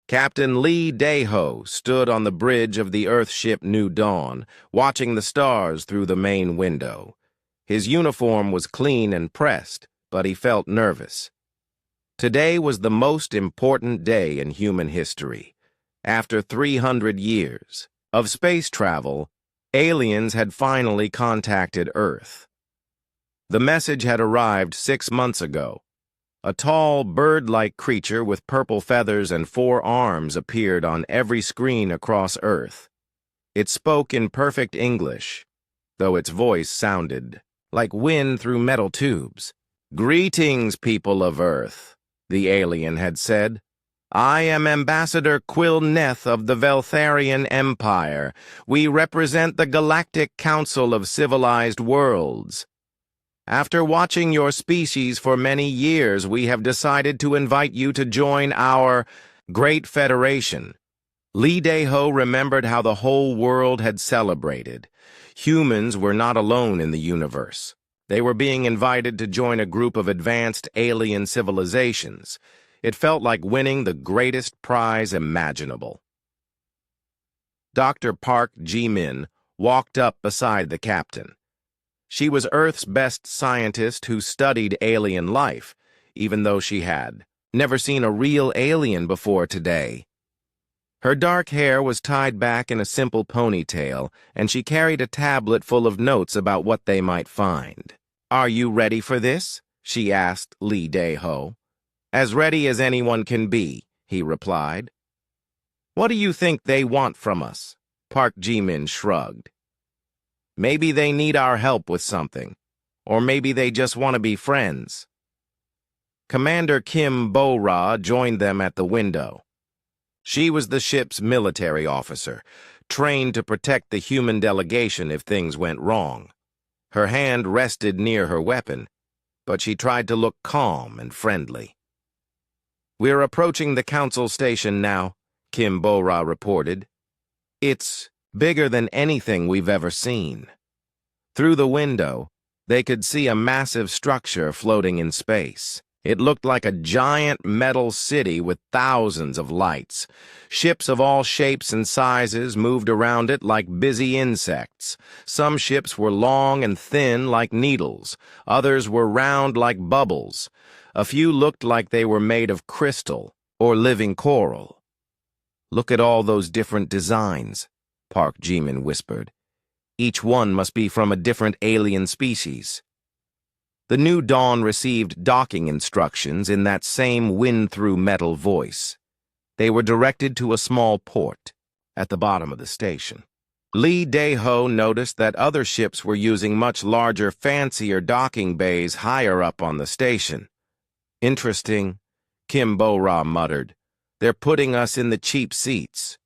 Captain Lee Daeho stood on the bridge of the Earthship New Dawn, watching the stars through the main window. His uniform was clean and pressed, but he felt nervous. Today was the most important day in human history. After 300 years of space travel, aliens had finally contacted Earth. The message had arrived 6 months ago. A tall, bird-like creature with purple feathers and 4 arms appeared on every screen across Earth. It spoke in perfect English, though its voice sounded like wind through metal tubes. "Greetings, people of Earth," the alien had said. "I am Ambassador Quilneth of the Veltharian Empire. We represent the Galactic Council of Civilized Worlds. After watching your species for many years, we have decided to invite you to join our Great Federation." Lee Daeho remembered how the whole world had celebrated. Humans were not alone in the universe. They were being invited to join a group of advanced alien civilizations. It felt like winning the greatest prize imaginable. Dr. Park Ji-min walked up beside the captain. She was Earth's best scientist who studied alien life, even though she had never seen a real alien before today. Her dark hair was tied back in a simple ponytail, and she carried a tablet full of notes about what they might find. "Are you ready for this?" she asked Lee Daeho. "As ready as anyone can be," he replied. "What do you think they want from us?" Park Ji-min shrugged. "Maybe they need our help with something, or maybe they just want to be friends." Commander Kim Bo-ra joined them at the window. She was the ship's military officer, trained to protect the human delegation if things went wrong. Her hand rested near her weapon, but she tried to look calm and friendly. "We're approaching the council station now," Kim Bo-ra reported. "It's bigger than anything we've ever seen." Through the window, they could see a massive structure floating in space. It looked like a giant metal city with thousands of lights. Ships of all shapes and sizes moved around it like busy insects. Some ships were long and thin like needles. Others were round like bubbles. A few looked like they were made of crystal or living coral. "Look at all those different designs," Park Ji-min whispered. "Each one must be from a different alien species." The New Dawn received docking instructions in that same wind-through-metal voice. They were directed to a small port at the bottom of the station. Lee Daeho noticed that other ships were using much larger, fancier docking bays higher up on the station. "Interesting," Kim Bo-ra muttered. "They're putting us in the cheap seats."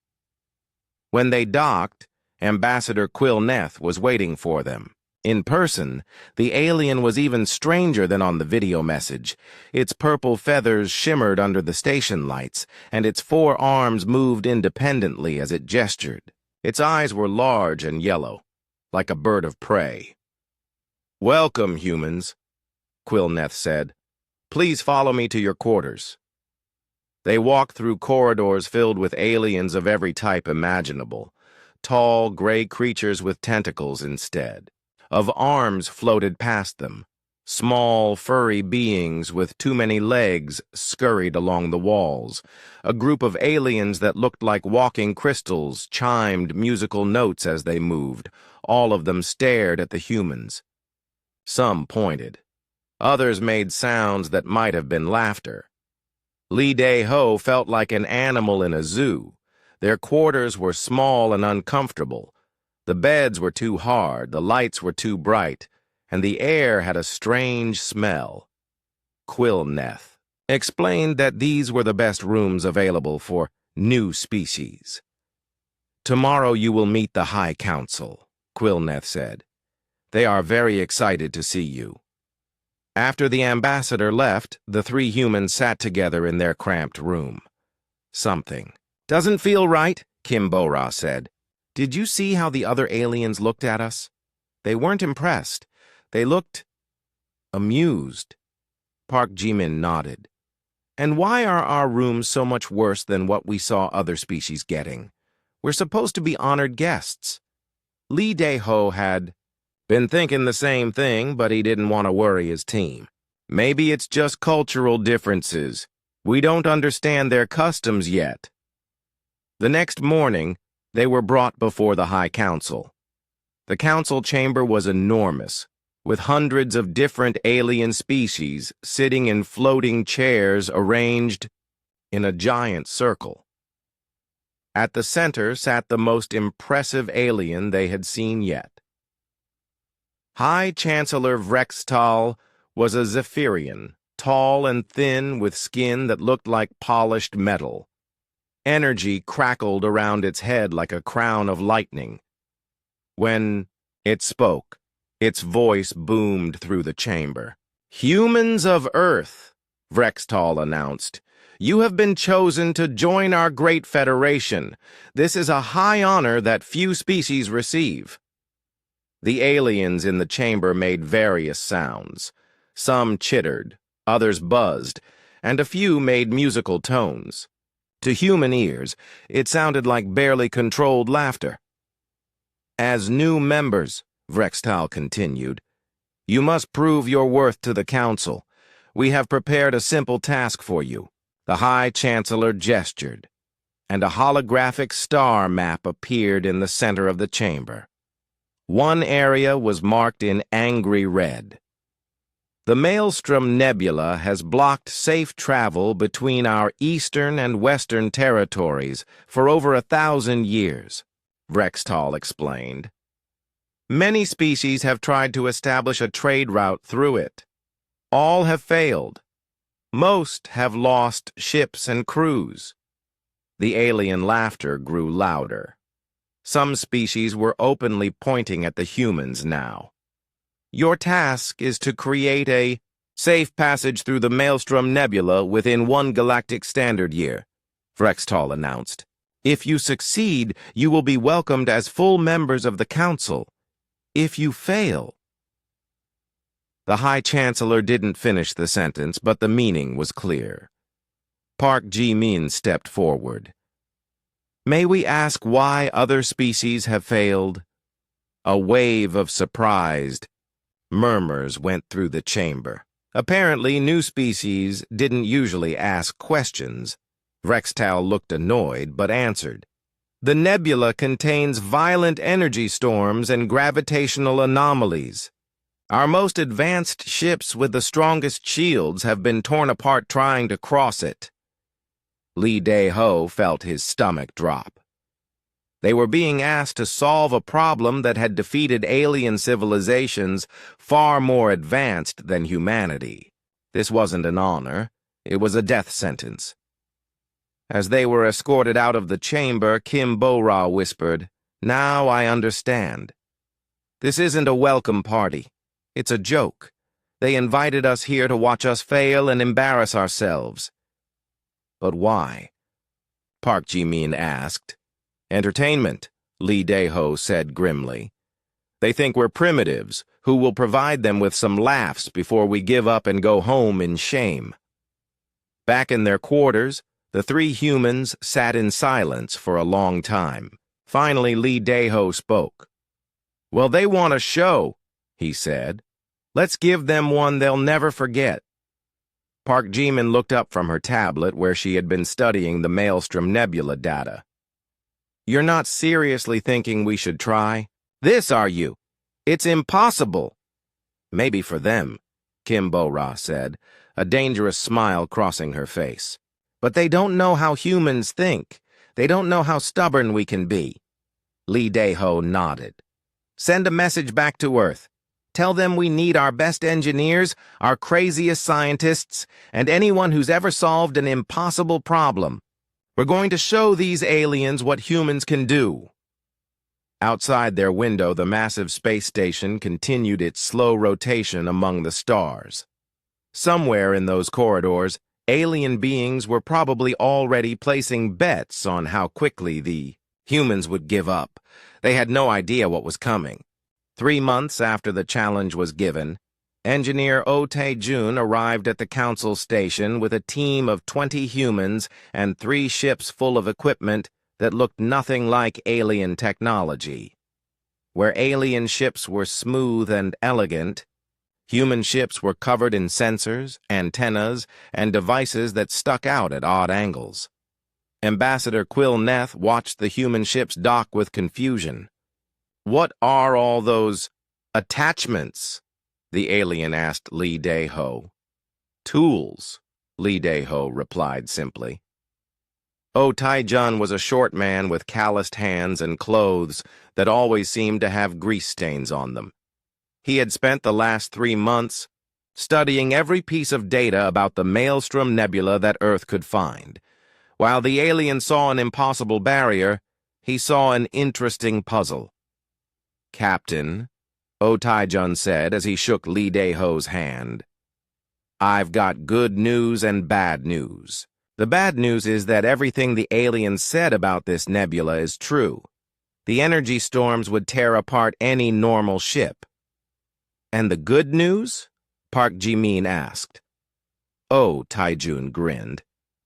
When they docked, Ambassador Quilneth was waiting for them. In person, the alien was even stranger than on the video message. Its purple feathers shimmered under the station lights, and its 4 arms moved independently as it gestured. Its eyes were large and yellow, like a bird of prey. "Welcome, humans," Quilneth said. "Please follow me to your quarters." They walked through corridors filled with aliens of every type imaginable. Tall, gray creatures with tentacles instead of arms floated past them. Small, furry beings with too many legs scurried along the walls. A group of aliens that looked like walking crystals chimed musical notes as they moved. All of them stared at the humans. Some pointed. Others made sounds that might have been laughter. Lee Daeho felt like an animal in a zoo. Their quarters were small and uncomfortable. The beds were too hard, the lights were too bright, and the air had a strange smell. Quilneth explained that these were the best rooms available for new species. "Tomorrow you will meet the High Council," Quilneth said. "They are very excited to see you." After the ambassador left, the 3 humans sat together in their cramped room. "Something doesn't feel right," Kim Bo-ra said. "Did you see how the other aliens looked at us? They weren't impressed. They looked amused." Park Ji-min nodded. And why are our rooms so much worse than what we saw other species getting? We're supposed to be honored guests. Lee Dae-ho had been thinking the same thing, but he didn't want to worry his team. Maybe it's just cultural differences. We don't understand their customs yet. The next morning, they were brought before the High Council. The council chamber was enormous, with hundreds of different alien species sitting in floating chairs arranged in a giant circle. At the center sat the most impressive alien they had seen yet. High Chancellor Vrextal was a Zephyrian, tall and thin with skin that looked like polished metal. Energy crackled around its head like a crown of lightning. When it spoke, its voice boomed through the chamber. "Humans of Earth," Vrextal announced, "you have been chosen to join our great federation. This is a high honor that few species receive." The aliens in the chamber made various sounds. Some chittered, others buzzed, and a few made musical tones. To human ears, it sounded like barely controlled laughter. "As new members," Vrextal continued, "you must prove your worth to the Council. We have prepared a simple task for you." The High Chancellor gestured, and a holographic star map appeared in the center of the chamber. One area was marked in angry red. "The Maelstrom Nebula has blocked safe travel between our eastern and western territories for over 1,000 years, Vrextal explained. "Many species have tried to establish a trade route through it. All have failed. Most have lost ships and crews." The alien laughter grew louder. Some species were openly pointing at the humans now. "Your task is to create a safe passage through the Maelstrom Nebula within 1 galactic standard year," Vrextal announced. "If you succeed, you will be welcomed as full members of the Council. If you fail..." The High Chancellor didn't finish the sentence, but the meaning was clear. Park Ji-min stepped forward. "May we ask why other species have failed?" A wave of surprised murmurs went through the chamber. Apparently, new species didn't usually ask questions. Vrextal looked annoyed, but answered. "The nebula contains violent energy storms and gravitational anomalies. Our most advanced ships with the strongest shields have been torn apart trying to cross it." Lee Dae-ho felt his stomach drop. They were being asked to solve a problem that had defeated alien civilizations far more advanced than humanity. This wasn't an honor, it was a death sentence. As they were escorted out of the chamber, Kim Bo-ra whispered, "Now I understand. This isn't a welcome party. It's a joke. They invited us here to watch us fail and embarrass ourselves." "But why?" Park Ji-min asked. "Entertainment," Lee Dae-ho said grimly. "They think we're primitives, who will provide them with some laughs before we give up and go home in shame." Back in their quarters, the three humans sat in silence for a long time. Finally, Lee Dae-ho spoke. "Well, they want a show," he said. "Let's give them one they'll never forget." Park Ji-min looked up from her tablet where she had been studying the Maelstrom Nebula data. "You're not seriously thinking we should try? This, are you? It's impossible." "Maybe for them," Kim Bo-ra said, a dangerous smile crossing her face. "But they don't know how humans think. They don't know how stubborn we can be." Lee Dae-ho nodded. "Send a message back to Earth. Tell them we need our best engineers, our craziest scientists, and anyone who's ever solved an impossible problem. We're going to show these aliens what humans can do." Outside their window, the massive space station continued its slow rotation among the stars. Somewhere in those corridors, alien beings were probably already placing bets on how quickly the humans would give up. They had no idea what was coming. 3 months after the challenge was given, Engineer Oh Tae-jun arrived at the council station with a team of 20 humans and 3 ships full of equipment that looked nothing like alien technology. Where alien ships were smooth and elegant, human ships were covered in sensors, antennas, and devices that stuck out at odd angles. Ambassador Quill Neth watched the human ships dock with confusion. "What are all those attachments?" the alien asked Lee Dae-ho. "Tools," Lee Dae-ho replied simply. Oh Tae-jun was a short man with calloused hands and clothes that always seemed to have grease stains on them. He had spent the last 3 months studying every piece of data about the Maelstrom Nebula that Earth could find. While the alien saw an impossible barrier, he saw an interesting puzzle. "Captain," Oh Tae-jun said as he shook Lee Dae-ho's hand, "I've got good news and bad news. The bad news is that everything the aliens said about this nebula is true. The energy storms would tear apart any normal ship." "And the good news?" Park Ji-min asked. Oh Tae-jun grinned.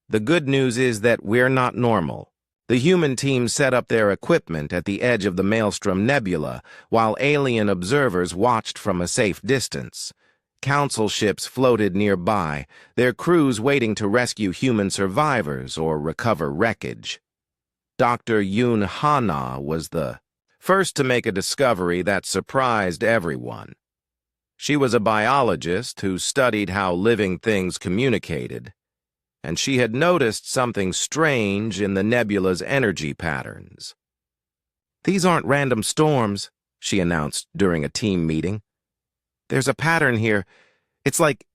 "The good news is that we're not normal. The human team set up their equipment at the edge of the Maelstrom Nebula, while alien observers watched from a safe distance. Council ships floated nearby, their crews waiting to rescue human survivors or recover wreckage. Dr. Yoon Ha-na was the first to make a discovery that surprised everyone. She was a biologist who studied how living things communicated, and she had noticed something strange in the nebula's energy patterns. "These aren't random storms," she announced during a team meeting. "There's a pattern here. It's like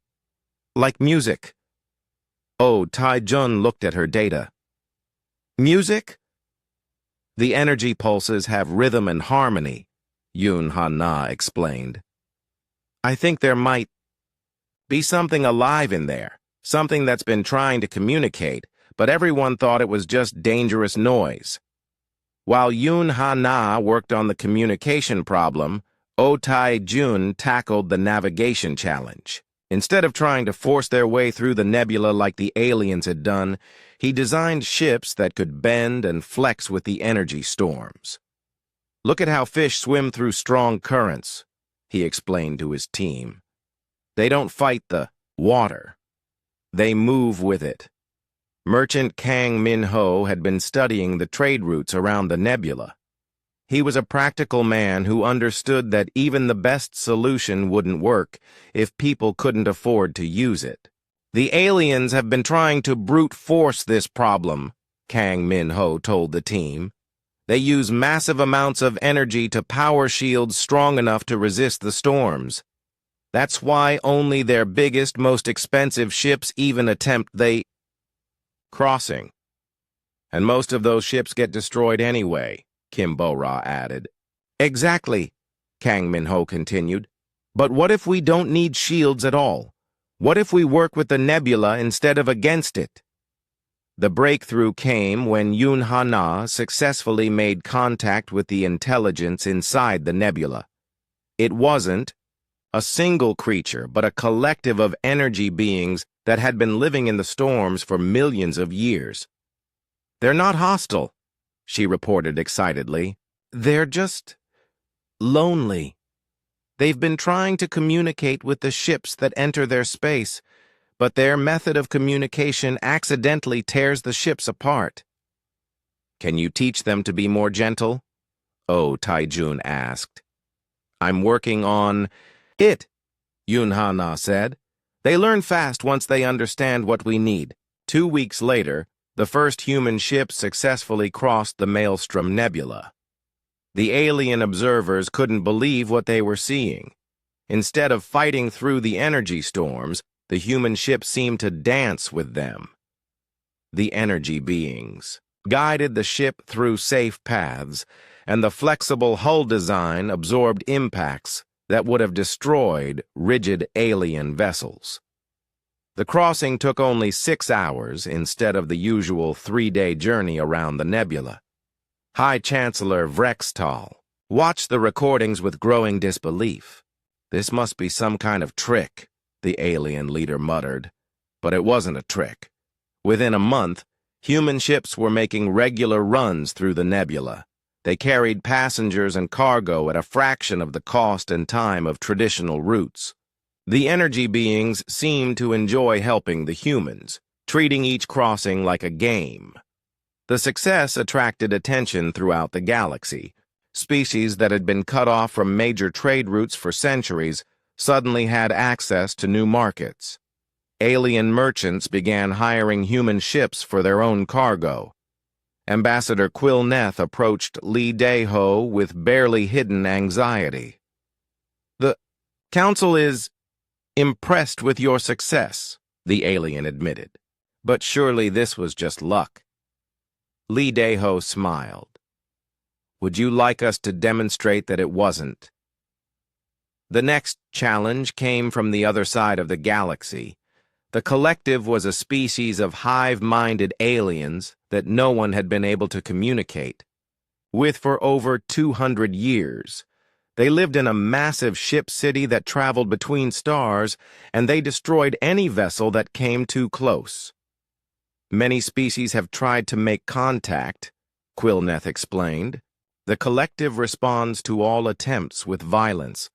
music." Oh Tae-jun looked at her data. "Music?" "The energy pulses have rhythm and harmony," Yoon Ha-na explained. "I think there might be something alive in there. Something that's been trying to communicate, but everyone thought it was just dangerous noise." While Yoon Ha-na worked on the communication problem, Oh Tae-jun tackled the navigation challenge. Instead of trying to force their way through the nebula like the aliens had done, he designed ships that could bend and flex with the energy storms. "Look at how fish swim through strong currents," he explained to his team. "They don't fight the water. They move with it." Merchant Kang Min-ho had been studying the trade routes around the nebula. He was a practical man who understood that even the best solution wouldn't work if people couldn't afford to use it. "The aliens have been trying to brute force this problem," Kang Min-ho told the team. "They use massive amounts of energy to power shields strong enough to resist the storms. That's why only their biggest, most expensive ships even attempt the crossing. And most of those ships get destroyed anyway," Kim Bo-ra added. "Exactly," Kang Min-ho continued. "But what if we don't need shields at all? What if we work with the nebula instead of against it?" The breakthrough came when Yoon Ha-na successfully made contact with the intelligence inside the nebula. It wasn't a single creature, but a collective of energy beings that had been living in the storms for millions of years. "They're not hostile," she reported excitedly. "They're just lonely. They've been trying to communicate with the ships that enter their space, but their method of communication accidentally tears the ships apart." "Can you teach them to be more gentle?" Oh Tae-jun asked. "I'm working on it," Yoon Ha-na said. "They learn fast once they understand what we need." 2 weeks later, the first human ship successfully crossed the Maelstrom Nebula. The alien observers couldn't believe what they were seeing. Instead of fighting through the energy storms, the human ship seemed to dance with them. The energy beings guided the ship through safe paths, and the flexible hull design absorbed impacts that would have destroyed rigid alien vessels. The crossing took only 6 hours instead of the usual 3-day journey around the nebula. High Chancellor Vrextal watched the recordings with growing disbelief. "This must be some kind of trick," the alien leader muttered. But it wasn't a trick. Within a month, human ships were making regular runs through the nebula. They carried passengers and cargo at a fraction of the cost and time of traditional routes. The energy beings seemed to enjoy helping the humans, treating each crossing like a game. The success attracted attention throughout the galaxy. Species that had been cut off from major trade routes for centuries suddenly had access to new markets. Alien merchants began hiring human ships for their own cargo. Ambassador Quilneth approached Lee Dae-ho with barely hidden anxiety. "The Council is impressed with your success," the alien admitted. "But surely this was just luck." Lee Dae-ho smiled. "Would you like us to demonstrate that it wasn't?" The next challenge came from the other side of the galaxy. The collective was a species of hive-minded aliens that no one had been able to communicate with for over 200 years. They lived in a massive ship city that traveled between stars, and they destroyed any vessel that came too close. "Many species have tried to make contact," Quilneth explained. "The collective responds to all attempts with violence.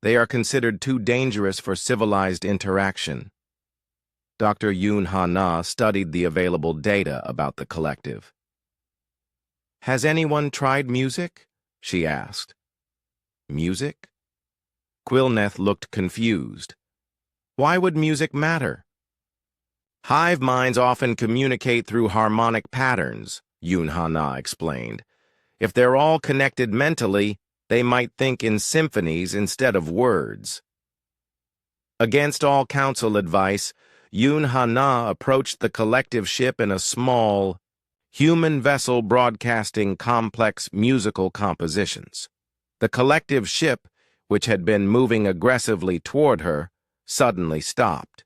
They are considered too dangerous for civilized interaction." Dr. Yoon Ha-na studied the available data about the collective. "Has anyone tried music?" she asked. "Music?" Quilneth looked confused. "Why would music matter?" "Hive minds often communicate through harmonic patterns," Yoon Ha-na explained. "If they're all connected mentally, they might think in symphonies instead of words." Against all council advice, Yoon Ha-na approached the collective ship in a small, human vessel broadcasting complex musical compositions. The collective ship, which had been moving aggressively toward her, suddenly stopped.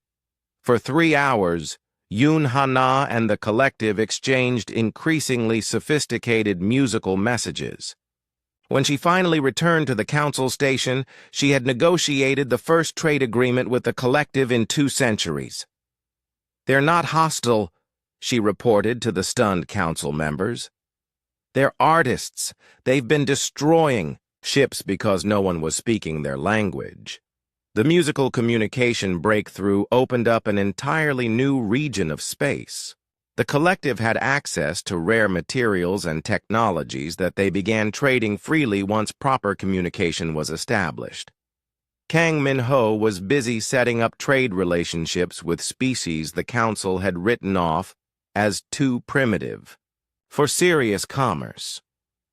For 3 hours, Yoon Ha-na and the collective exchanged increasingly sophisticated musical messages. When she finally returned to the council station, she had negotiated the first trade agreement with the collective in 2 centuries. "They're not hostile," she reported to the stunned council members. "They're artists. They've been destroying ships because no one was speaking their language." The musical communication breakthrough opened up an entirely new region of space. The collective had access to rare materials and technologies that they began trading freely once proper communication was established. Kang Min-ho was busy setting up trade relationships with species the Council had written off as too primitive for serious commerce.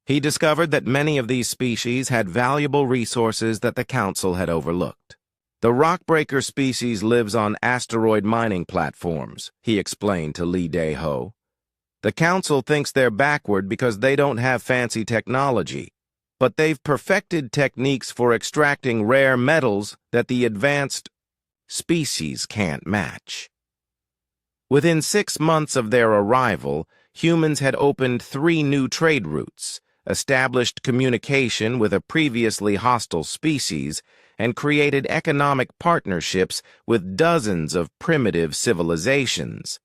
He discovered that many of these species had valuable resources that the Council had overlooked. "The rockbreaker species lives on asteroid mining platforms," he explained to Lee Dae-ho. "The Council thinks they're backward because they don't have fancy technology, but they've perfected techniques for extracting rare metals that the advanced species can't match." Within 6 months of their arrival, humans had opened 3 new trade routes, established communication with a previously hostile species, and created economic partnerships with dozens of primitive civilizations.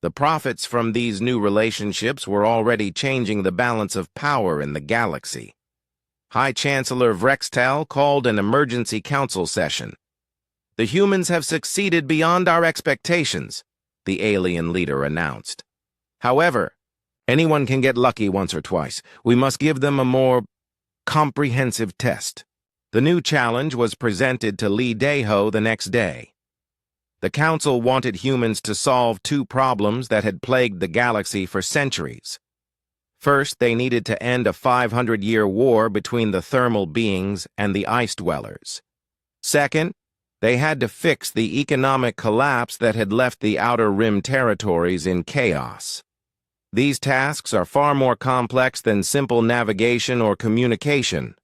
The profits from these new relationships were already changing the balance of power in the galaxy. High Chancellor Vrextal called an emergency council session. "The humans have succeeded beyond our expectations," the alien leader announced. "However, anyone can get lucky once or twice. We must give them a more comprehensive test." The new challenge was presented to Lee Dae-ho the next day. The Council wanted humans to solve 2 problems that had plagued the galaxy for centuries. First, they needed to end a 500-year war between the thermal beings and the ice dwellers. Second, they had to fix the economic collapse that had left the Outer Rim territories in chaos. "These tasks are far more complex than simple navigation or communication,"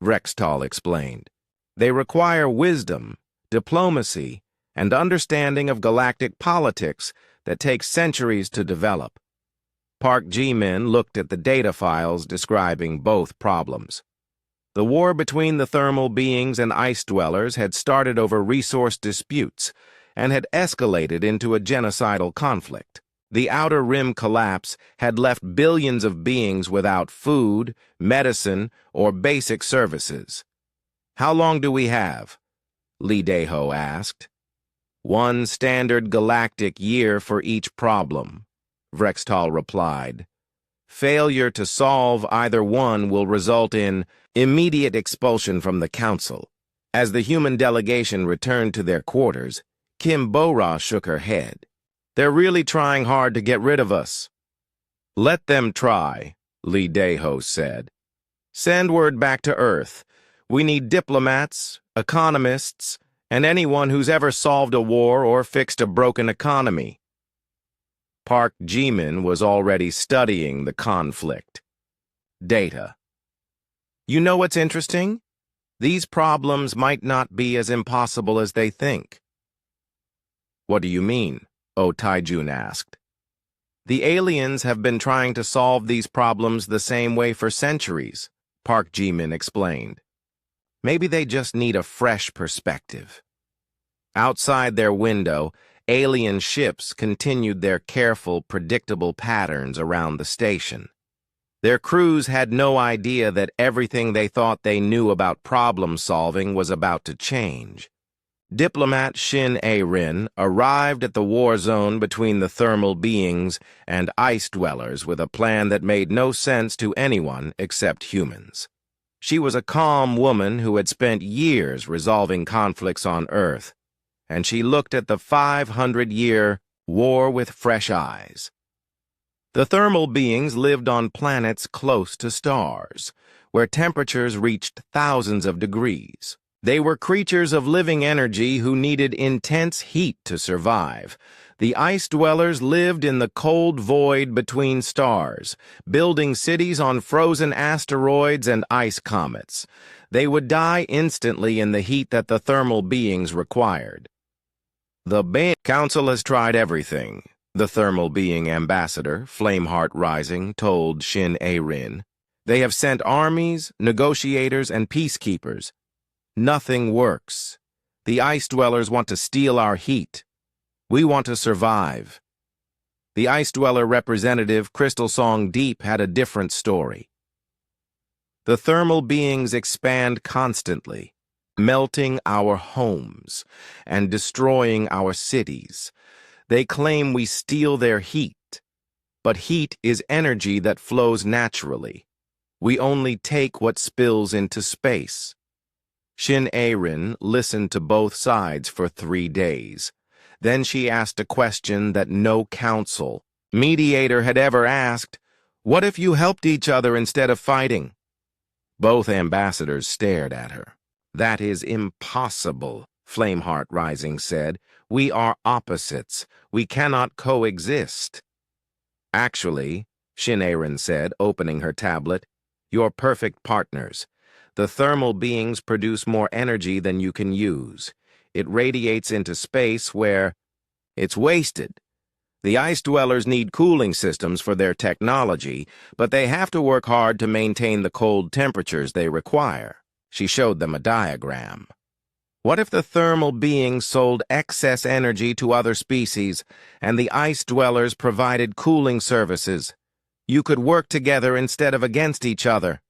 Vrextal explained. "They require wisdom, diplomacy, and understanding of galactic politics that takes centuries to develop." Park Ji-min looked at the data files describing both problems. The war between the thermal beings and ice dwellers had started over resource disputes and had escalated into a genocidal conflict. The Outer Rim collapse had left billions of beings without food, medicine, or basic services. "How long do we have?" Lee Daho asked. "One standard galactic year for each problem," Vrextal replied. "Failure to solve either one will result in immediate expulsion from the Council." As the human delegation returned to their quarters, Kim Bora shook her head. "They're really trying hard to get rid of us." "Let them try," Lee Daho said. "Send word back to Earth. We need diplomats, economists, and anyone who's ever solved a war or fixed a broken economy." Park Jimin was already studying the conflict. Data. "You know what's interesting? These problems might not be as impossible as they think." "What do you mean?" Oh Taijun asked. "The aliens have been trying to solve these problems the same way for centuries," Park Jimin explained. "Maybe they just need a fresh perspective." Outside their window, alien ships continued their careful, predictable patterns around the station. Their crews had no idea that everything they thought they knew about problem-solving was about to change. Diplomat Shin A-Rin arrived at the war zone between the thermal beings and ice dwellers with a plan that made no sense to anyone except humans. She was a calm woman who had spent years resolving conflicts on Earth, and she looked at the 500-year war with fresh eyes. The thermal beings lived on planets close to stars, where temperatures reached thousands of degrees. They were creatures of living energy who needed intense heat to survive. The ice dwellers lived in the cold void between stars, building cities on frozen asteroids and ice comets. They would die instantly in the heat that the thermal beings required. "The Council has tried everything," the thermal being ambassador, Flameheart Rising, told Shin A-Rin. "They have sent armies, negotiators, and peacekeepers. Nothing works. The ice dwellers want to steal our heat. We want to survive." The ice dweller representative, Crystal Song Deep, had a different story. "The thermal beings expand constantly, melting our homes and destroying our cities. They claim we steal their heat, but heat is energy that flows naturally. We only take what spills into space." Shin A-Rin listened to both sides for 3 days. Then she asked a question that no council, mediator had ever asked. "What if you helped each other instead of fighting?" Both ambassadors stared at her. "That is impossible," Flameheart Rising said. "We are opposites. We cannot coexist." "Actually," Shin A-Rin said, opening her tablet, "you're perfect partners. The thermal beings produce more energy than you can use. It radiates into space where it's wasted. The ice dwellers need cooling systems for their technology, but they have to work hard to maintain the cold temperatures they require." She showed them a diagram. "What if the thermal beings sold excess energy to other species, and the ice dwellers provided cooling services? You could work together instead of against each other.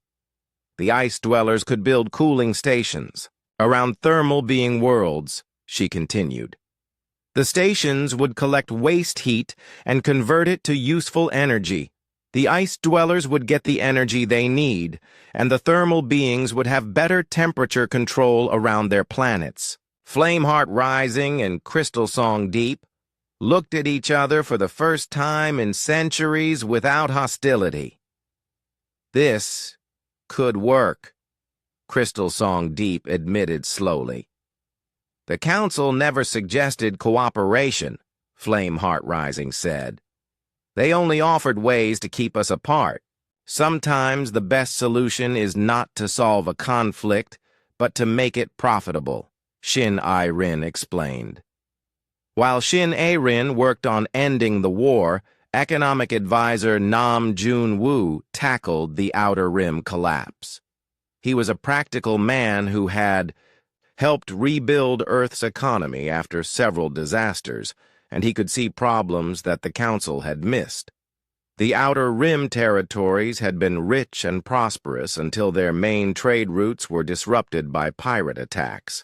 The ice dwellers could build cooling stations around thermal being worlds," she continued. "The stations would collect waste heat and convert it to useful energy. The ice dwellers would get the energy they need, and the thermal beings would have better temperature control around their planets." Flameheart Rising and Crystal Song Deep looked at each other for the first time in centuries without hostility. "This could work," Crystal Song Deep admitted slowly. "The Council never suggested cooperation," Flameheart Rising said. "They only offered ways to keep us apart. Sometimes the best solution is not to solve a conflict, but to make it profitable," Shin A-Rin explained. While Shin A-Rin worked on ending the war, economic advisor Nam Jun-woo tackled the Outer Rim collapse. He was a practical man who had helped rebuild Earth's economy after several disasters, and he could see problems that the Council had missed. The Outer Rim territories had been rich and prosperous until their main trade routes were disrupted by pirate attacks.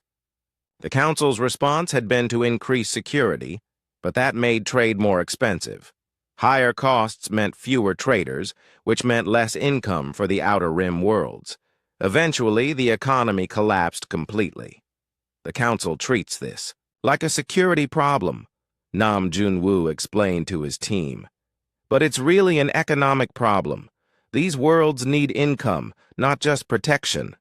The Council's response had been to increase security, but that made trade more expensive. Higher costs meant fewer traders, which meant less income for the Outer Rim worlds. Eventually, the economy collapsed completely. The Council treats this like a security problem, Nam Junwoo explained to his team. But it's really an economic problem. These worlds need income, not just protection.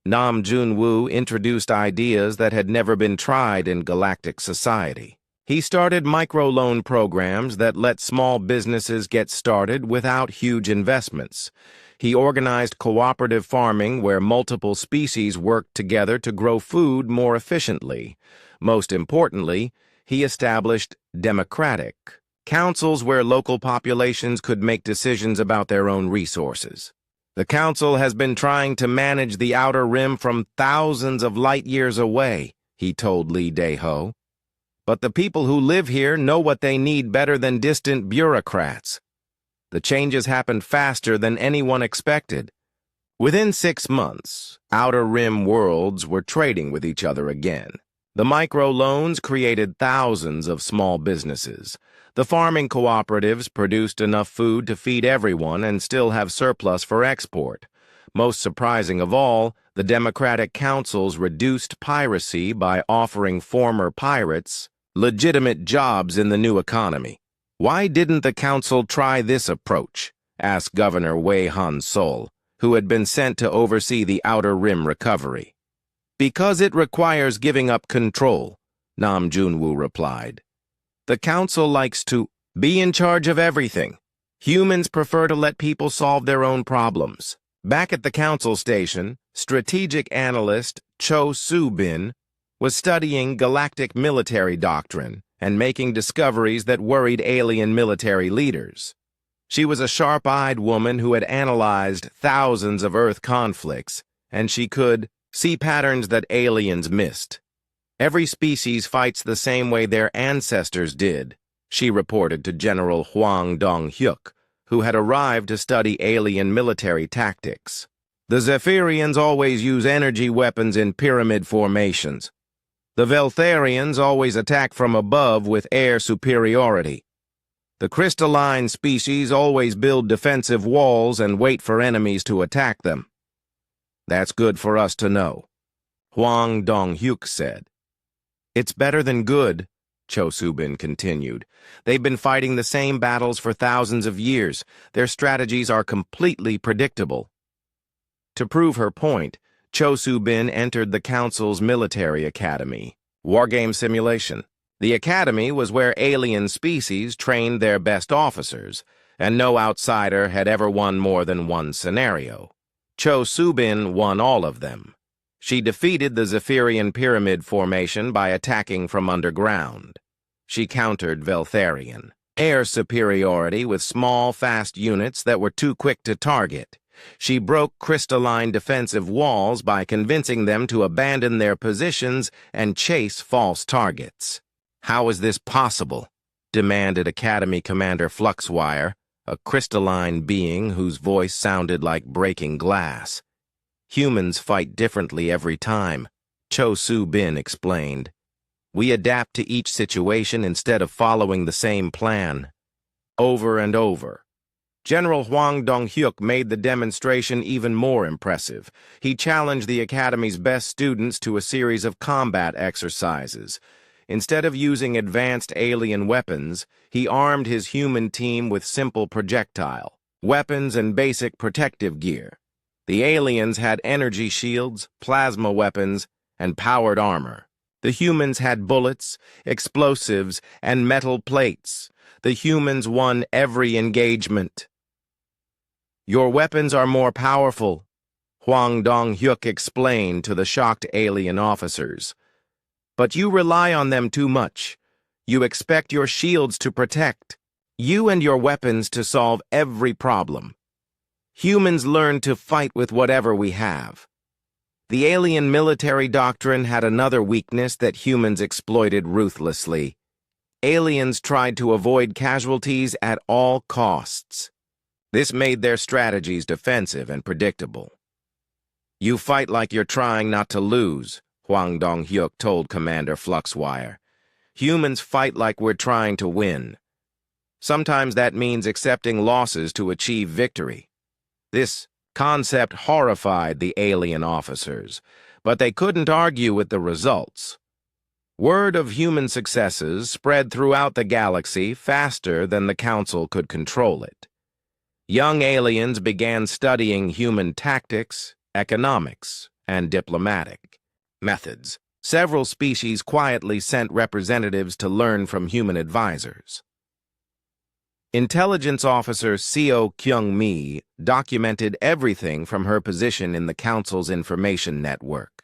Nam Junwoo introduced ideas that had never been tried in galactic society. He started microloan programs that let small businesses get started without huge investments. He organized cooperative farming where multiple species worked together to grow food more efficiently. Most importantly, he established democratic councils where local populations could make decisions about their own resources. The Council has been trying to manage the Outer Rim from thousands of light years away, he told Lee Dae-ho. But the people who live here know what they need better than distant bureaucrats. The changes happened faster than anyone expected. Within 6 months, Outer Rim worlds were trading with each other again. The microloans created thousands of small businesses. The farming cooperatives produced enough food to feed everyone and still have surplus for export. Most surprising of all, the democratic councils reduced piracy by offering former pirates legitimate jobs in the new economy. Why didn't the council try this approach? Asked Governor Wei Han-sol, who had been sent to oversee the Outer Rim recovery. Because it requires giving up control, Nam Junwoo replied. The council likes to be in charge of everything. Humans prefer to let people solve their own problems. Back at the council station, strategic analyst Cho Soo-bin was studying galactic military doctrine and making discoveries that worried alien military leaders. She was a sharp-eyed woman who had analyzed thousands of Earth conflicts, and she could see patterns that aliens missed. Every species fights the same way their ancestors did, she reported to General Hwang Dong-hyuk, who had arrived to study alien military tactics. The Zephyrians always use energy weapons in pyramid formations. The Veltharians always attack from above with air superiority. The crystalline species always build defensive walls and wait for enemies to attack them. That's good for us to know, Hwang Dong-hyuk said. It's better than good, Cho Soo-bin continued. They've been fighting the same battles for thousands of years. Their strategies are completely predictable. To prove her point, Cho Soo-bin entered the Council's military academy, Wargame Simulation. The academy was where alien species trained their best officers, and no outsider had ever won more than one scenario. Cho Soo-bin won all of them. She defeated the Zephyrian pyramid formation by attacking from underground. She countered Veltharian air superiority with small, fast units that were too quick to target. She broke crystalline defensive walls by convincing them to abandon their positions and chase false targets. How is this possible? Demanded Academy Commander Fluxwire, a crystalline being whose voice sounded like breaking glass. Humans fight differently every time, Cho Soo-bin explained. We adapt to each situation instead of following the same plan. Over and over. General Hwang Dong-hyuk made the demonstration even more impressive. He challenged the Academy's best students to a series of combat exercises. Instead of using advanced alien weapons, he armed his human team with simple projectile weapons and basic protective gear. The aliens had energy shields, plasma weapons, and powered armor. The humans had bullets, explosives, and metal plates. The humans won every engagement. Your weapons are more powerful, Hwang Dong-hyuk explained to the shocked alien officers. But you rely on them too much. You expect your shields to protect. You and your weapons to solve every problem. Humans learn to fight with whatever we have. The alien military doctrine had another weakness that humans exploited ruthlessly. Aliens tried to avoid casualties at all costs. This made their strategies defensive and predictable. "You fight like you're trying not to lose," Hwang Dong-hyuk told Commander Fluxwire. "Humans fight like we're trying to win. Sometimes that means accepting losses to achieve victory." This concept horrified the alien officers, but they couldn't argue with the results. Word of human successes spread throughout the galaxy faster than the Council could control it. Young aliens began studying human tactics, economics, and diplomatic methods. Several species quietly sent representatives to learn from human advisors. Intelligence officer Seo Kyung-mi documented everything from her position in the Council's information network.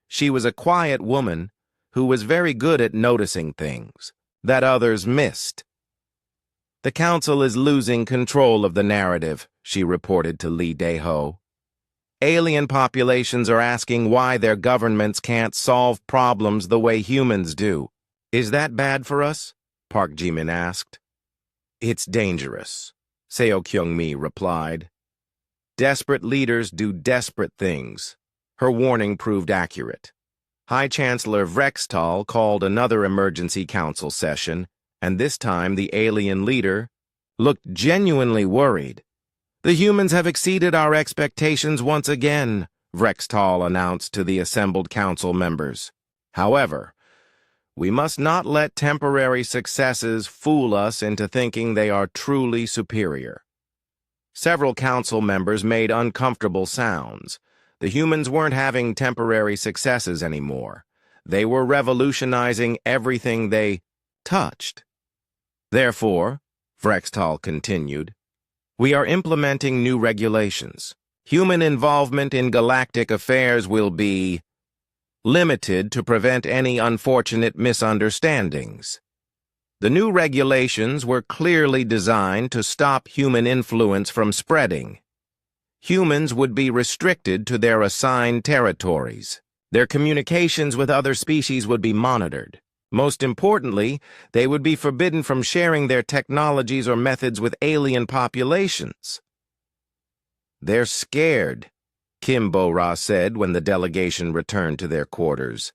She was a quiet woman who was very good at noticing things that others missed. "The Council is losing control of the narrative," she reported to Lee Dae-ho. "Alien populations are asking why their governments can't solve problems the way humans do." "Is that bad for us?" Park Ji-min asked. "It's dangerous," Seo Kyung-mi replied. "Desperate leaders do desperate things." Her warning proved accurate. High Chancellor Vrextal called another emergency council session, and this time the alien leader looked genuinely worried. "The humans have exceeded our expectations once again," Vrextal announced to the assembled council members. "However, we must not let temporary successes fool us into thinking they are truly superior." Several council members made uncomfortable sounds. The humans weren't having temporary successes anymore. They were revolutionizing everything they touched. "Therefore," Vrextal continued, "we are implementing new regulations. Human involvement in galactic affairs will be limited to prevent any unfortunate misunderstandings." The new regulations were clearly designed to stop human influence from spreading. Humans would be restricted to their assigned territories. Their communications with other species would be monitored. Most importantly, they would be forbidden from sharing their technologies or methods with alien populations. "They're scared," Kim Bo-ra said when the delegation returned to their quarters.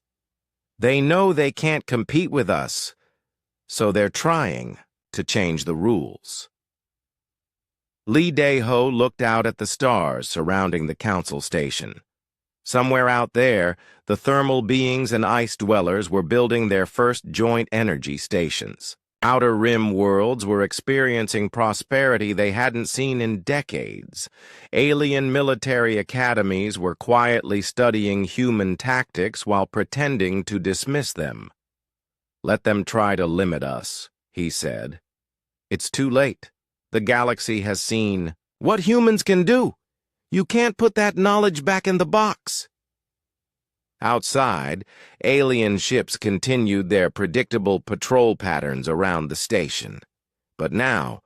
"They know they can't compete with us, so they're trying to change the rules." Lee Dae-ho looked out at the stars surrounding the council station. Somewhere out there, the thermal beings and ice dwellers were building their first joint energy stations. Outer Rim worlds were experiencing prosperity they hadn't seen in decades. Alien military academies were quietly studying human tactics while pretending to dismiss them. "Let them try to limit us," he said. "It's too late. The galaxy has seen what humans can do. You can't put that knowledge back in the box." Outside, alien ships continued their predictable patrol patterns around the station. But now,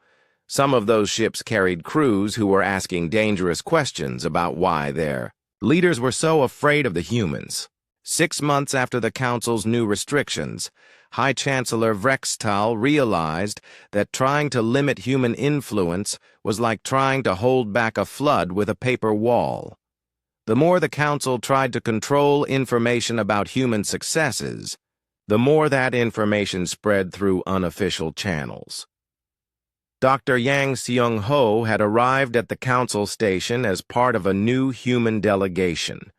some of those ships carried crews who were asking dangerous questions about why their leaders were so afraid of the humans. 6 months after the Council's new restrictions, High Chancellor Vrextal realized that trying to limit human influence was like trying to hold back a flood with a paper wall. The more the Council tried to control information about human successes, the more that information spread through unofficial channels. Dr. Yang Seung-ho had arrived at the Council station as part of a new human delegation.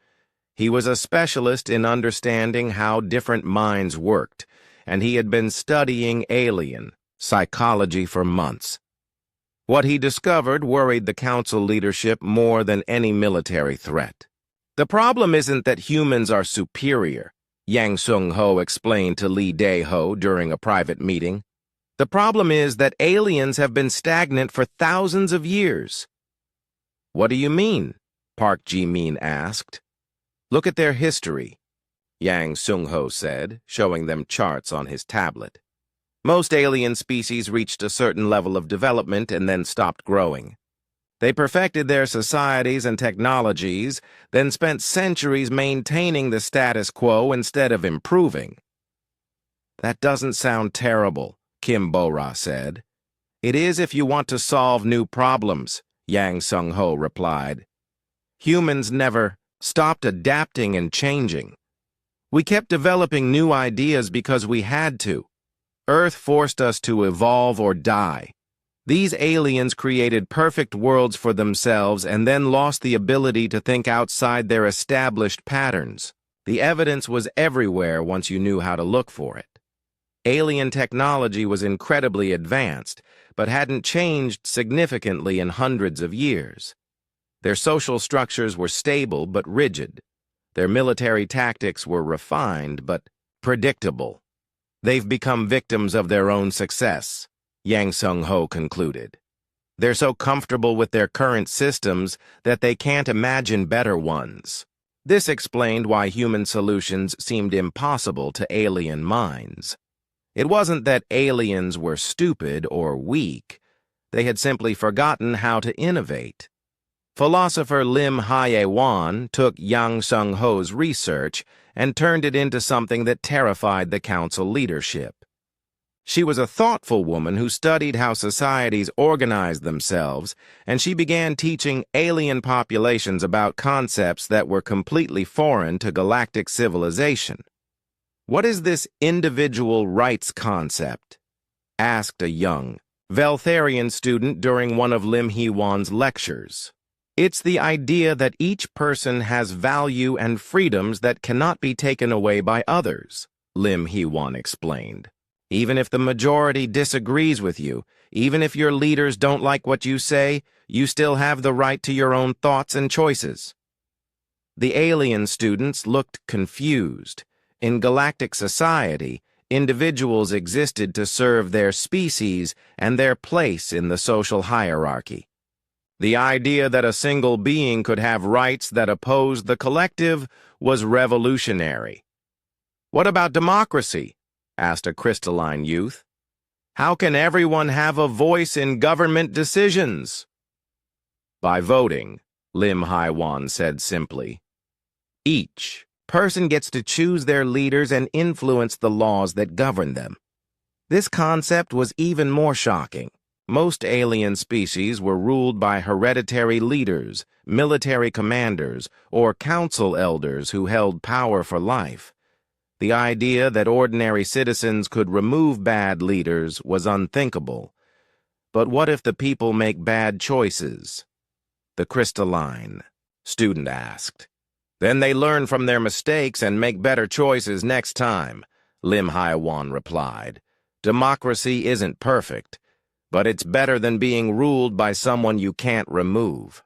He was a specialist in understanding how different minds worked, and he had been studying alien psychology for months. What he discovered worried the Council leadership more than any military threat. "The problem isn't that humans are superior," Yang Seung-ho explained to Lee Dae-ho during a private meeting. "The problem is that aliens have been stagnant for thousands of years." "What do you mean?" Park Ji-min asked. "Look at their history," Yang Seung-ho said, showing them charts on his tablet. "Most alien species reached a certain level of development and then stopped growing. They perfected their societies and technologies, then spent centuries maintaining the status quo instead of improving. That doesn't sound terrible, Kim Bo-ra said. It is if you want to solve new problems, Yang Sung-ho replied. Humans never stopped adapting and changing. We kept developing new ideas because we had to. Earth forced us to evolve or die. These aliens created perfect worlds for themselves and then lost the ability to think outside their established patterns. The evidence was everywhere once you knew how to look for it. Alien technology was incredibly advanced, but hadn't changed significantly in hundreds of years. Their social structures were stable but rigid. Their military tactics were refined but predictable. They've become victims of their own success, Yang Sung-ho concluded. They're so comfortable with their current systems that they can't imagine better ones. This explained why human solutions seemed impossible to alien minds. It wasn't that aliens were stupid or weak. They had simply forgotten how to innovate. Philosopher Lim Hae-won took Yang Sung-ho's research and turned it into something that terrified the council leadership. She was a thoughtful woman who studied how societies organized themselves, and she began teaching alien populations about concepts that were completely foreign to galactic civilization. "What is this individual rights concept?" asked a young Veltharian student during one of Lim Hae-won's lectures. "It's the idea that each person has value and freedoms that cannot be taken away by others," Lim Hae-won explained. "Even if the majority disagrees with you, even if your leaders don't like what you say, you still have the right to your own thoughts and choices." The alien students looked confused. In galactic society, individuals existed to serve their species and their place in the social hierarchy. The idea that a single being could have rights that opposed the collective was revolutionary. "What about democracy?" asked a crystalline youth. "How can everyone have a voice in government decisions?" "By voting," Lim Hae-won said simply. "Each person gets to choose their leaders and influence the laws that govern them." This concept was even more shocking. Most alien species were ruled by hereditary leaders, military commanders, or council elders who held power for life. The idea that ordinary citizens could remove bad leaders was unthinkable. But what if the people make bad choices? The crystalline student asked. "Then they learn from their mistakes and make better choices next time," Lim Hae-won replied. "Democracy isn't perfect, but it's better than being ruled by someone you can't remove."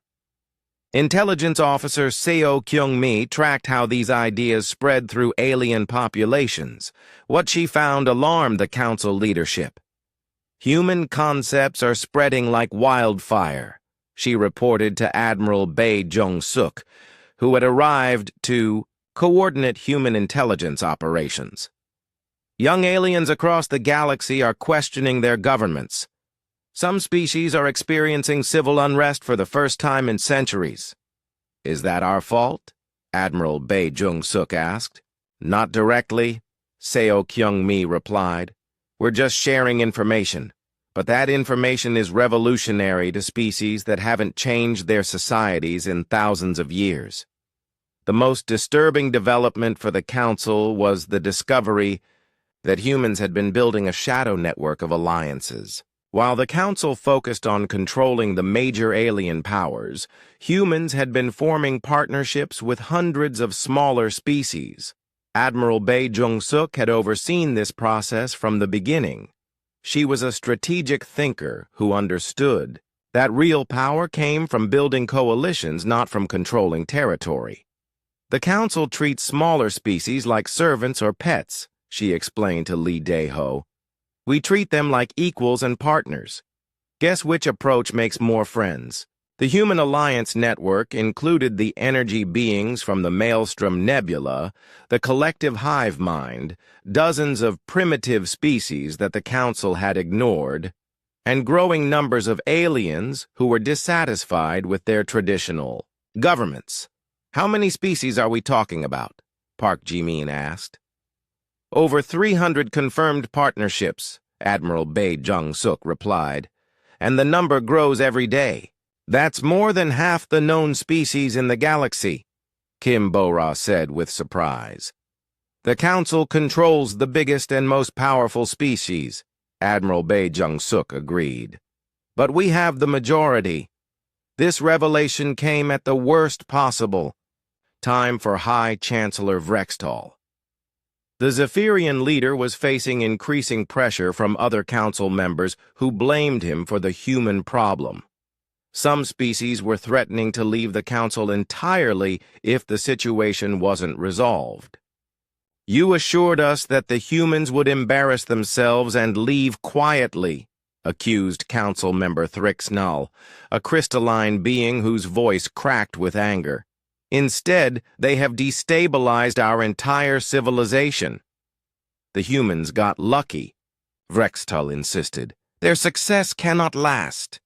Intelligence officer Seo Kyung-mi tracked how these ideas spread through alien populations. What she found alarmed the council leadership. "Human concepts are spreading like wildfire," she reported to Admiral Bae Jong-suk, who had arrived to coordinate human intelligence operations. "Young aliens across the galaxy are questioning their governments. Some species are experiencing civil unrest for the first time in centuries." "Is that our fault?" Admiral Bae Jong-suk asked. "Not directly," Seo Kyung-mi replied. "We're just sharing information, but that information is revolutionary to species that haven't changed their societies in thousands of years." The most disturbing development for the Council was the discovery that humans had been building a shadow network of alliances. While the Council focused on controlling the major alien powers, humans had been forming partnerships with hundreds of smaller species. Admiral Bae Jong-suk had overseen this process from the beginning. She was a strategic thinker who understood that real power came from building coalitions, not from controlling territory. "The Council treats smaller species like servants or pets," she explained to Lee Dae-ho. "We treat them like equals and partners. Guess which approach makes more friends?" The Human Alliance Network included the energy beings from the Maelstrom Nebula, the collective hive mind, dozens of primitive species that the Council had ignored, and growing numbers of aliens who were dissatisfied with their traditional governments. "How many species are we talking about?" Park Ji-min asked. "Over 300 confirmed partnerships," Admiral Bae Jung-suk replied, "and the number grows every day. That's more than half the known species in the galaxy," Kim Bo-ra said with surprise. "The Council controls the biggest and most powerful species," Admiral Bae Jung-suk agreed. "But we have the majority. This revelation came at the worst possible time for High Chancellor Vrextal." The Zephyrian leader was facing increasing pressure from other council members who blamed him for the human problem. Some species were threatening to leave the council entirely if the situation wasn't resolved. "You assured us that the humans would embarrass themselves and leave quietly," accused Council Member Thrixnall, a crystalline being whose voice cracked with anger. "Instead, they have destabilized our entire civilization." "The humans got lucky," Vrextal insisted. "Their success cannot last."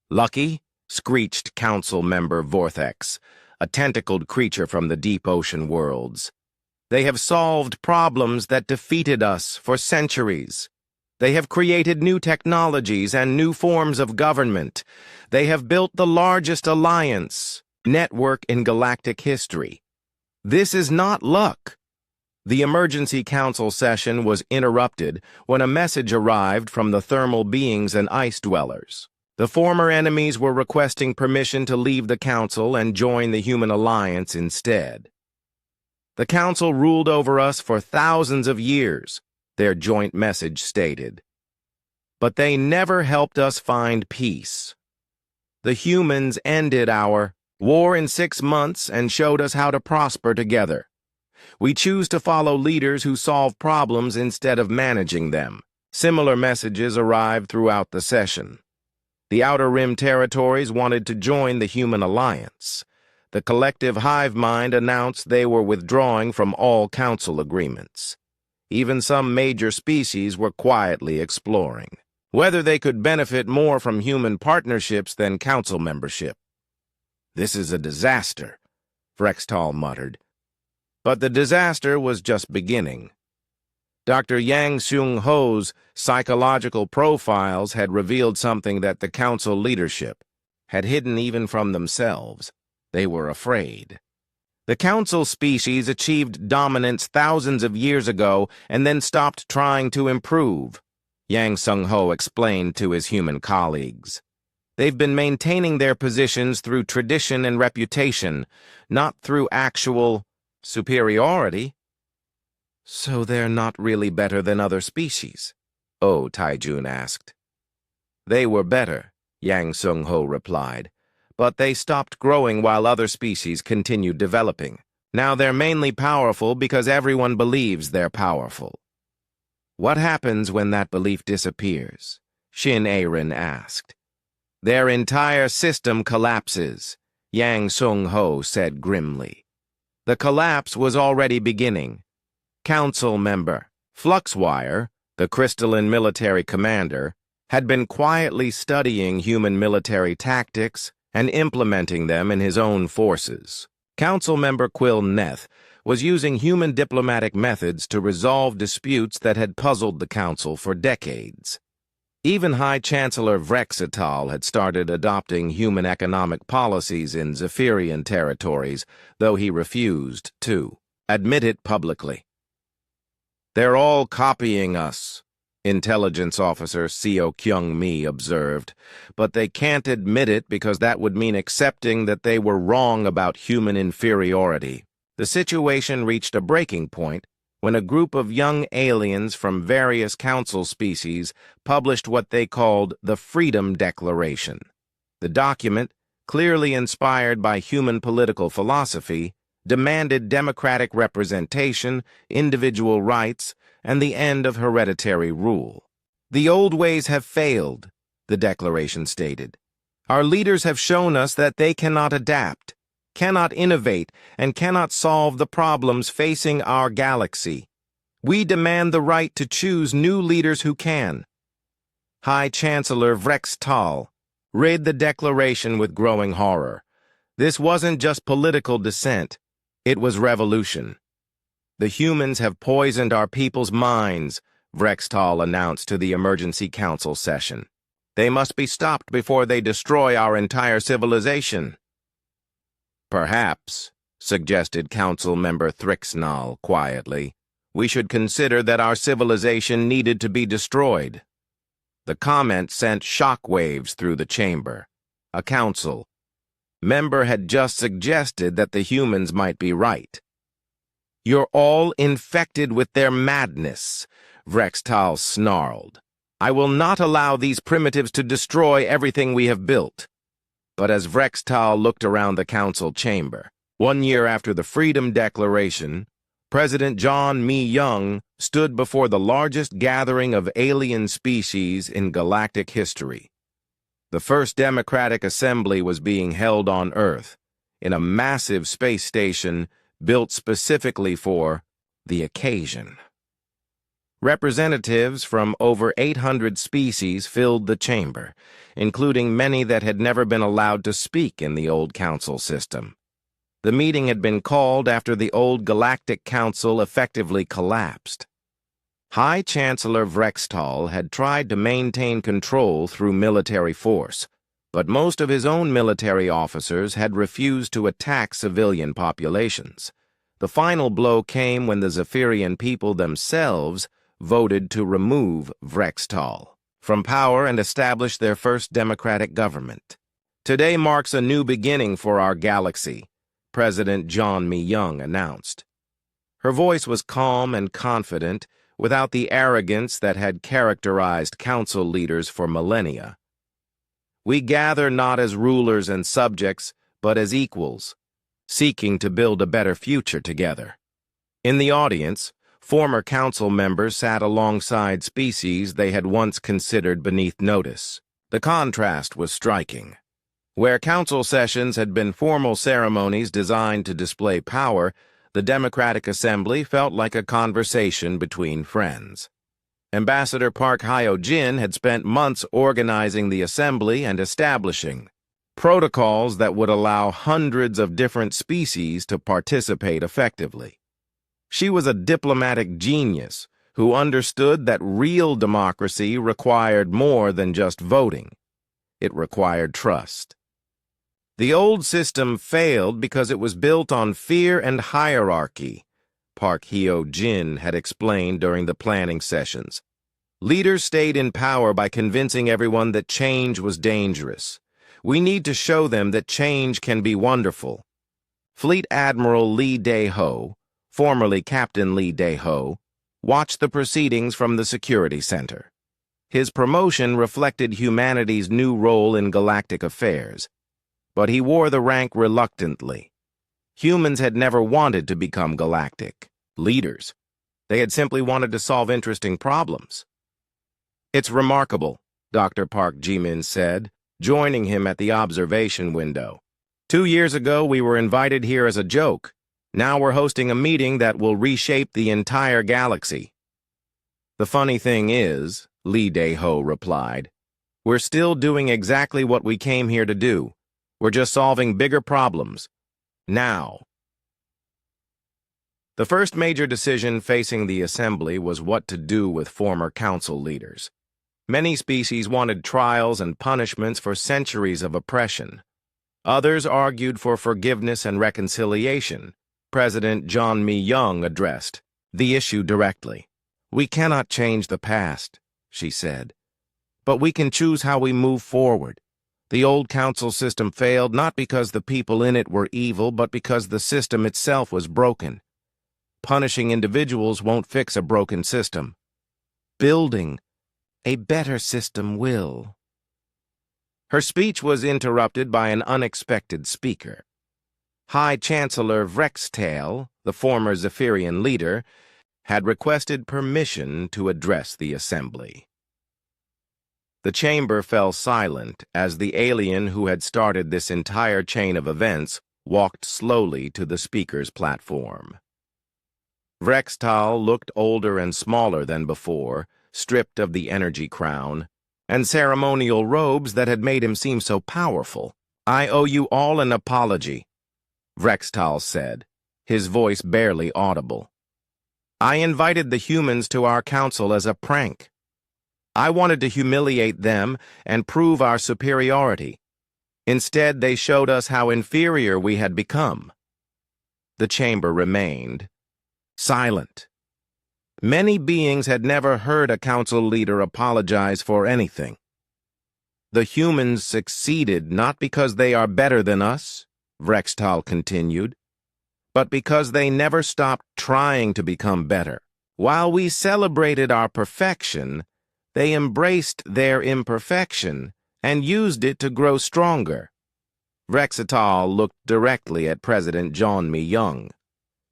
"Lucky?" screeched Council Member Vortex, a tentacled creature from the deep ocean worlds. "They have solved problems that defeated us for centuries. They have created new technologies and new forms of government. They have built the largest alliance network in galactic history. This is not luck." The emergency council session was interrupted when a message arrived from the thermal beings and ice dwellers. The former enemies were requesting permission to leave the council and join the human alliance instead. "The council ruled over us for thousands of years," their joint message stated. "But they never helped us find peace. The humans ended our war in 6 months and showed us how to prosper together. We choose to follow leaders who solve problems instead of managing them." Similar messages arrived throughout the session. The Outer Rim territories wanted to join the human alliance. The collective hive mind announced they were withdrawing from all council agreements. Even some major species were quietly exploring whether they could benefit more from human partnerships than council membership. "This is a disaster," Vrextal muttered. But the disaster was just beginning. Dr. Yang Seung-ho's psychological profiles had revealed something that the council leadership had hidden even from themselves. They were afraid. The council species achieved dominance thousands of years ago and then stopped trying to improve, Yang Seung-ho explained to his human colleagues. They've been maintaining their positions through tradition and reputation, not through actual superiority. "So they're not really better than other species?" Oh Taijun asked. "They were better," Yang Seung-ho replied, "but they stopped growing while other species continued developing. Now they're mainly powerful because everyone believes they're powerful." "What happens when that belief disappears?" Shin Aaron asked. "Their entire system collapses," Yang Seung-ho said grimly. The collapse was already beginning. Council member Fluxwire, the crystalline military commander, had been quietly studying human military tactics and implementing them in his own forces. Council member Quill Neth was using human diplomatic methods to resolve disputes that had puzzled the council for decades. Even High Chancellor Vrextal had started adopting human economic policies in Zephyrian territories, though he refused to admit it publicly. "They're all copying us," Intelligence Officer Seo Kyung-mi observed, "but they can't admit it because that would mean accepting that they were wrong about human inferiority." The situation reached a breaking point when a group of young aliens from various council species published what they called the Freedom Declaration. The document, clearly inspired by human political philosophy, demanded democratic representation, individual rights, and the end of hereditary rule. "The old ways have failed," the declaration stated. "Our leaders have shown us that they cannot adapt, cannot innovate, and cannot solve the problems facing our galaxy. We demand the right to choose new leaders who can." High Chancellor Vrextal read the declaration with growing horror. This wasn't just political dissent, it was revolution. The humans have poisoned our people's minds, Vrextal announced to the emergency council session. They must be stopped before they destroy our entire civilization. Perhaps, suggested Council Member Thrixnall quietly, we should consider that our civilization needed to be destroyed. The comment sent shockwaves through the chamber. A council member had just suggested that the humans might be right. You're all infected with their madness, Vrextal snarled. I will not allow these primitives to destroy everything we have built. But as Vrextal looked around the council chamber, 1 year after the Freedom Declaration, President John Young stood before the largest gathering of alien species in galactic history. The first Democratic Assembly was being held on Earth, in a massive space station built specifically for the occasion. Representatives from over 800 species filled the chamber, including many that had never been allowed to speak in the old council system. The meeting had been called after the old Galactic Council effectively collapsed. High Chancellor Vrextal had tried to maintain control through military force, but most of his own military officers had refused to attack civilian populations. The final blow came when the Zephyrian people themselves voted to remove Vrextal from power and establish their first democratic government. Today marks a new beginning for our galaxy, President John Young announced. Her voice was calm and confident, without the arrogance that had characterized council leaders for millennia. We gather not as rulers and subjects, but as equals, seeking to build a better future together. In the audience, former council members sat alongside species they had once considered beneath notice. The contrast was striking. Where council sessions had been formal ceremonies designed to display power, the Democratic Assembly felt like a conversation between friends. Ambassador Park Hyo-jin had spent months organizing the assembly and establishing protocols that would allow hundreds of different species to participate effectively. She was a diplomatic genius who understood that real democracy required more than just voting. It required trust. The old system failed because it was built on fear and hierarchy, Park Hyo-jin had explained during the planning sessions. Leaders stayed in power by convincing everyone that change was dangerous. We need to show them that change can be wonderful. Fleet Admiral Lee Dae-ho, formerly Captain Lee Dae-ho, watched the proceedings from the security center. His promotion reflected humanity's new role in galactic affairs, but he wore the rank reluctantly. Humans had never wanted to become galactic leaders. They had simply wanted to solve interesting problems. It's remarkable, Dr. Park Ji-min said, joining him at the observation window. 2 years ago, we were invited here as a joke. Now we're hosting a meeting that will reshape the entire galaxy. The funny thing is, Lee Dae-ho replied, we're still doing exactly what we came here to do. We're just solving bigger problems. Now. The first major decision facing the assembly was what to do with former council leaders. Many species wanted trials and punishments for centuries of oppression. Others argued for forgiveness and reconciliation. President John Young addressed the issue directly. We cannot change the past, she said, but we can choose how we move forward. The old council system failed not because the people in it were evil, but because the system itself was broken. Punishing individuals won't fix a broken system. Building a better system will. Her speech was interrupted by an unexpected speaker. High Chancellor Vrextal, the former Zephyrian leader, had requested permission to address the assembly. The chamber fell silent as the alien who had started this entire chain of events walked slowly to the speaker's platform. Vrextal looked older and smaller than before, stripped of the energy crown, and ceremonial robes that had made him seem so powerful. "I owe you all an apology," Vrextal said, his voice barely audible. "I invited the humans to our council as a prank. I wanted to humiliate them and prove our superiority. Instead, they showed us how inferior we had become." The chamber remained silent. Many beings had never heard a council leader apologize for anything. "The humans succeeded not because they are better than us," Vrextal continued, "but because they never stopped trying to become better. While we celebrated our perfection, they embraced their imperfection and used it to grow stronger." Vrextal looked directly at President John Myung.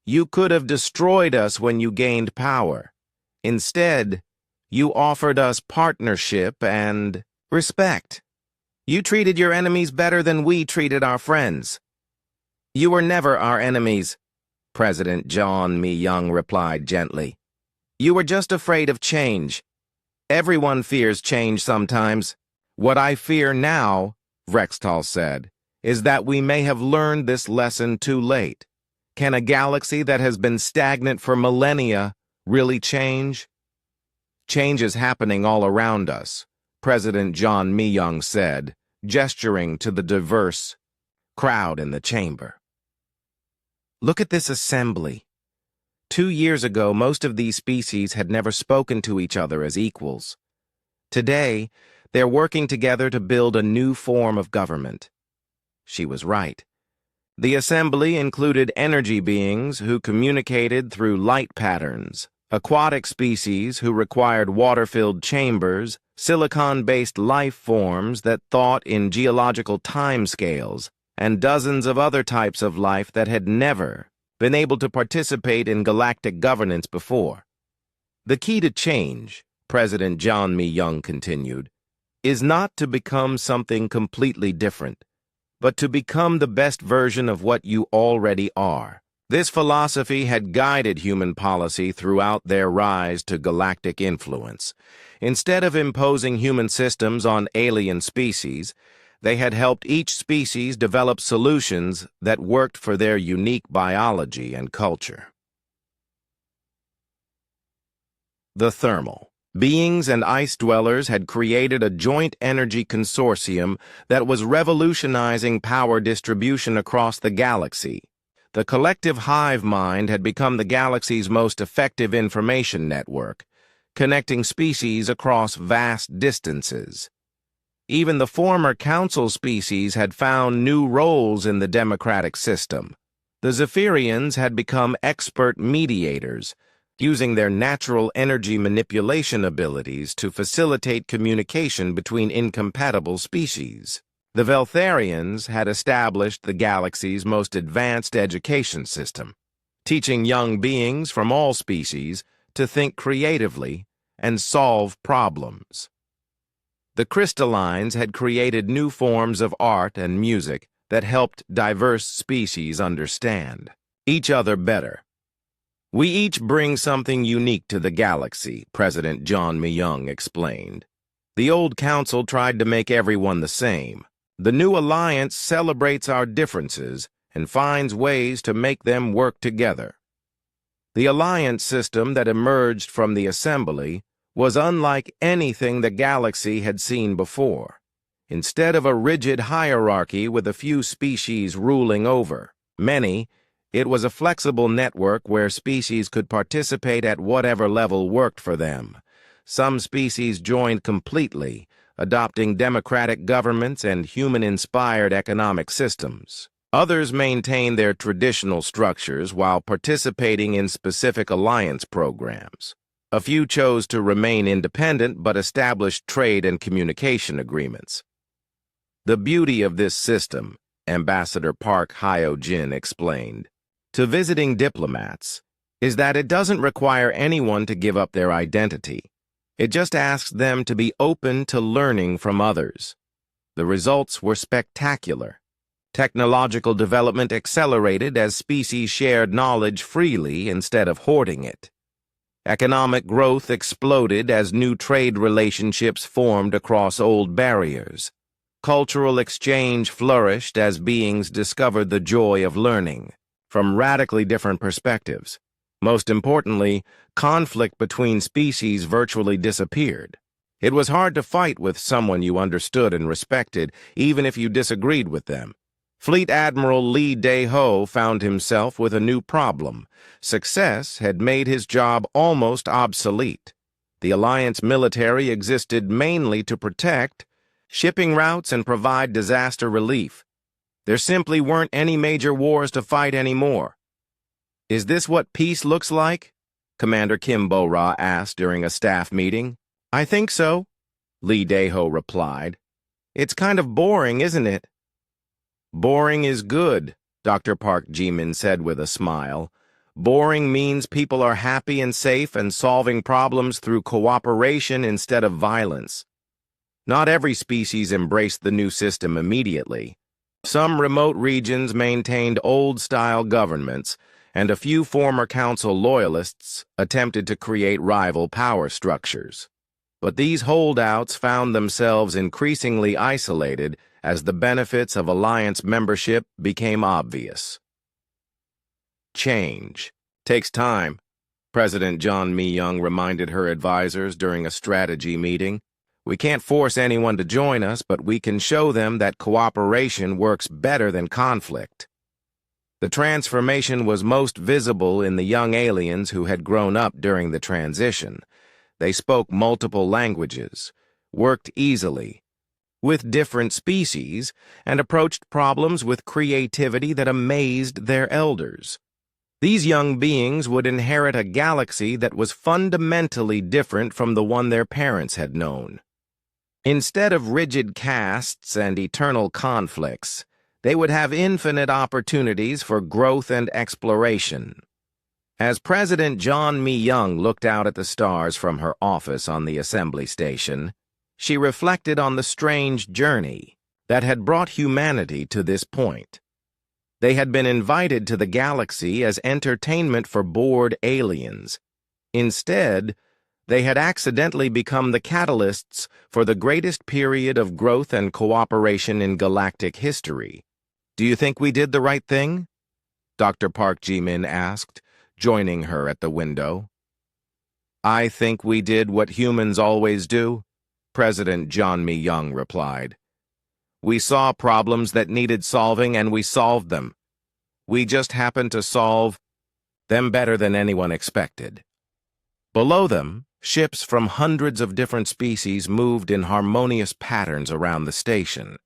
"You could have destroyed us when you gained power. Instead, you offered us partnership and respect. You treated your enemies better than we treated our friends." "You were never our enemies," President John Myung replied gently. "You were just afraid of change. Everyone fears change sometimes." "What I fear now," Vrextal said, "is that we may have learned this lesson too late. Can a galaxy that has been stagnant for millennia really change?" "Change is happening all around us," President John Myung said, gesturing to the diverse crowd in the chamber. "Look at this assembly. 2 years ago, most of these species had never spoken to each other as equals. Today, they're working together to build a new form of government." She was right. The assembly included energy beings who communicated through light patterns, aquatic species who required water-filled chambers, silicon-based life forms that thought in geological timescales, and dozens of other types of life that had never been able to participate in galactic governance before. "The key to change," President John Myung continued, "is not to become something completely different, but to become the best version of what you already are." This philosophy had guided human policy throughout their rise to galactic influence. Instead of imposing human systems on alien species, they had helped each species develop solutions that worked for their unique biology and culture. The thermal. Beings and ice dwellers had created a joint energy consortium that was revolutionizing power distribution across the galaxy. The collective hive mind had become the galaxy's most effective information network, connecting species across vast distances. Even the former council species had found new roles in the democratic system. The Zephyrians had become expert mediators, using their natural energy manipulation abilities to facilitate communication between incompatible species. The Veltharians had established the galaxy's most advanced education system, teaching young beings from all species to think creatively and solve problems. The Crystallines had created new forms of art and music that helped diverse species understand each other better. "We each bring something unique to the galaxy," President John Myung explained. "The old council tried to make everyone the same. The new alliance celebrates our differences and finds ways to make them work together." The alliance system that emerged from the assembly was unlike anything the galaxy had seen before. Instead of a rigid hierarchy with a few species ruling over many, it was a flexible network where species could participate at whatever level worked for them. Some species joined completely, adopting democratic governments and human-inspired economic systems. Others maintained their traditional structures while participating in specific alliance programs. A few chose to remain independent but established trade and communication agreements. "The beauty of this system," Ambassador Park Hyo-jin explained, to visiting diplomats, "is that it doesn't require anyone to give up their identity. It just asks them to be open to learning from others." The results were spectacular. Technological development accelerated as species shared knowledge freely instead of hoarding it. Economic growth exploded as new trade relationships formed across old barriers. Cultural exchange flourished as beings discovered the joy of learning from radically different perspectives. Most importantly, conflict between species virtually disappeared. It was hard to fight with someone you understood and respected, even if you disagreed with them. Fleet Admiral Lee Dae-ho found himself with a new problem. Success had made his job almost obsolete. The Alliance military existed mainly to protect shipping routes and provide disaster relief. There simply weren't any major wars to fight anymore. "Is this what peace looks like?" Commander Kim Bo-ra asked during a staff meeting. "I think so," Lee Dae-ho replied. "It's kind of boring, isn't it?" "Boring is good," Dr. Park Ji-min said with a smile. "Boring means people are happy and safe and solving problems through cooperation instead of violence." Not every species embraced the new system immediately. Some remote regions maintained old-style governments, and a few former council loyalists attempted to create rival power structures. But these holdouts found themselves increasingly isolated as the benefits of alliance membership became obvious. Change takes time, President John Mi-young reminded her advisors during a strategy meeting. "We can't force anyone to join us, but we can show them that cooperation works better than conflict." The transformation was most visible in the young aliens who had grown up during the transition. They spoke multiple languages, worked easily with different species, and approached problems with creativity that amazed their elders. These young beings would inherit a galaxy that was fundamentally different from the one their parents had known. Instead of rigid castes and eternal conflicts, they would have infinite opportunities for growth and exploration. As President John Mi-young looked out at the stars from her office on the assembly station, she reflected on the strange journey that had brought humanity to this point. They had been invited to the galaxy as entertainment for bored aliens. Instead, they had accidentally become the catalysts for the greatest period of growth and cooperation in galactic history. "Do you think we did the right thing?" Dr. Park Ji-min asked, joining her at the window. "I think we did what humans always do," President John Mi-young replied. "We saw problems that needed solving and we solved them. We just happened to solve them better than anyone expected." Below them, ships from hundreds of different species moved in harmonious patterns around the station.